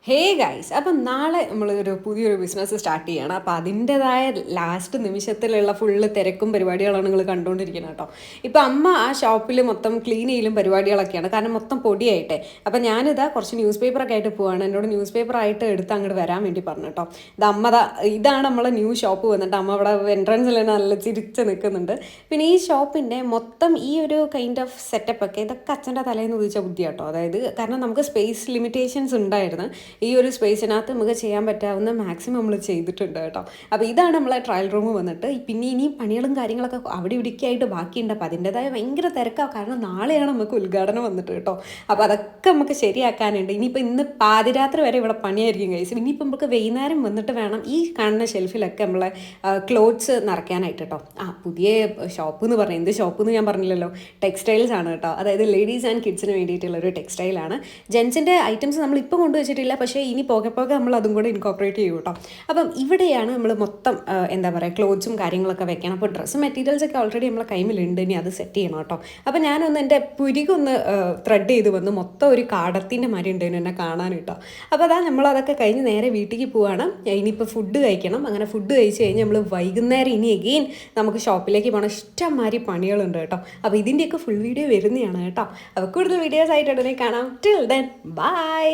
Hey guys, അപ്പം നാളെ നമ്മൾ പുതിയൊരു ബിസിനസ് സ്റ്റാർട്ട് ചെയ്യണം. അപ്പം അതിൻ്റെതായ ലാസ്റ്റ് നിമിഷത്തിലുള്ള ഫുള്ള് തിരക്കും പരിപാടികളാണ് നിങ്ങൾ കണ്ടുകൊണ്ടിരിക്കുന്നത് കേട്ടോ. ഇപ്പം അമ്മ ആ ഷോപ്പിൽ മൊത്തം ക്ലീൻ ചെയ്യലും പരിപാടികളൊക്കെയാണ്, കാരണം മൊത്തം പൊടിയായിട്ടെ. അപ്പം ഞാനിതാ കുറച്ച് ന്യൂസ് പേപ്പറൊക്കെ ആയിട്ട് പോവാണ്. എന്നോട് ന്യൂസ് പേപ്പർ ആയിട്ട് എടുത്ത് അങ്ങോട്ട് വരാൻ വേണ്ടി പറഞ്ഞു കേട്ടോ. ഇത് ഇതാണ് നമ്മളെ ന്യൂ ഷോപ്പ് വന്നിട്ട് അമ്മ അവിടെ എൻട്രൻസിൽ നല്ല ചിരിച്ച് നിൽക്കുന്നുണ്ട്. പിന്നെ ഈ ഷോപ്പിൻ്റെ മൊത്തം ഈ ഒരു കൈൻഡ് ഓഫ് സെറ്റപ്പ് ഒക്കെ ഇതൊക്കെ അച്ഛൻ്റെ തലേന്ന് ഉദിച്ച ബുദ്ധി കേട്ടോ. അതായത് കാരണം നമുക്ക് സ്പേസ് ലിമിറ്റേഷൻസ് ഉണ്ടായിരുന്നു. ഈ ഒരു സ്പേസിനകത്ത് നമുക്ക് ചെയ്യാൻ പറ്റാവുന്ന മാക്സിമം നമ്മൾ ചെയ്തിട്ടുണ്ട് കേട്ടോ. അപ്പോൾ ഇതാണ് നമ്മളെ ട്രയൽ റൂം വന്നിട്ട്. പിന്നെ ഇനിയും പണികളും കാര്യങ്ങളൊക്കെ അവിടെ ഇവിടേക്ക് ആയിട്ട് ബാക്കിയുണ്ട്. അപ്പോൾ അതിൻ്റെതായ ഭയങ്കര തിരക്കാണ്, കാരണം നാളെയാണ് നമുക്ക് ഉദ്ഘാടനം വന്നിട്ട് കേട്ടോ. അപ്പോൾ അതൊക്കെ നമുക്ക് ശരിയാക്കാനുണ്ട്. ഇനിയിപ്പോൾ ഇന്ന് പാതിരാത്രി വരെ ഇവിടെ പണിയായിരിക്കും കഴിച്ചു. ഇനിയിപ്പോൾ നമുക്ക് വൈകുന്നേരം വന്നിട്ട് വേണം ഈ കാണുന്ന ഷെൽഫിലൊക്കെ നമ്മളെ ക്ലോത്ത്സ് നിറയ്ക്കാനായിട്ട് കേട്ടോ. പുതിയ ഷോപ്പ് എന്ന് പറഞ്ഞാൽ എന്ത് ഷോപ്പ് എന്ന് ഞാൻ പറഞ്ഞില്ലല്ലോ, ടെക്സ്റ്റൈൽസ് ആണ് കേട്ടോ. അതായത് ലേഡീസ് ആൻഡ് കിഡ്സിന് വേണ്ടിയിട്ടുള്ളൊരു ടെക്സ്റ്റൈലാണ്. ജെൻസിൻ്റെ ഐറ്റംസ് നമ്മളിപ്പോൾ കൊണ്ടുവച്ചിട്ടില്ല, പക്ഷേ ഇനി പോകെ നമ്മൾ അതും കൂടെ ഇൻകോപ്പറേറ്റ് ചെയ്യും കേട്ടോ. അപ്പം ഇവിടെയാണ് നമ്മൾ മൊത്തം എന്താ പറയുക ക്ലോത്ത്സും കാര്യങ്ങളൊക്കെ വെക്കണം. അപ്പോൾ ഡ്രസ്സ് മെറ്റീരിയൽസൊക്കെ ഓൾറെഡി നമ്മളെ കൈമിലുണ്ട്, ഇനി അത് സെറ്റ് ചെയ്യണം കേട്ടോ. അപ്പോൾ ഞാനൊന്ന് എൻ്റെ പുരികൊന്ന് ത്രെഡ് ചെയ്ത് വന്ന് മൊത്തം ഒരു കാടത്തിൻ്റെ മാതിരി ഉണ്ടായിരുന്നു എന്നെ കാണാൻ കേട്ടോ. അപ്പോൾ അതാ നമ്മളതൊക്കെ കഴിഞ്ഞ് നേരെ വീട്ടിലേക്ക് പോവുകയാണ്. ഇനിയിപ്പോൾ ഫുഡ് കഴിക്കണം. അങ്ങനെ ഫുഡ് കഴിച്ച് കഴിഞ്ഞ് നമ്മൾ വൈകുന്നേരം ഇനി എഗെയിൻ നമുക്ക് ഷോപ്പിലേക്ക് പോകണം. ഇഷ്ടംമാതിരി പണികളുണ്ട് കേട്ടോ. അപ്പോൾ ഇതിൻ്റെയൊക്കെ ഫുൾ വീഡിയോ വരുന്നതാണ് കേട്ടോ. അപ്പോൾ കൂടുതൽ വീഡിയോസ് ആയിട്ട് ഉടനെ കാണാം. Till then bye.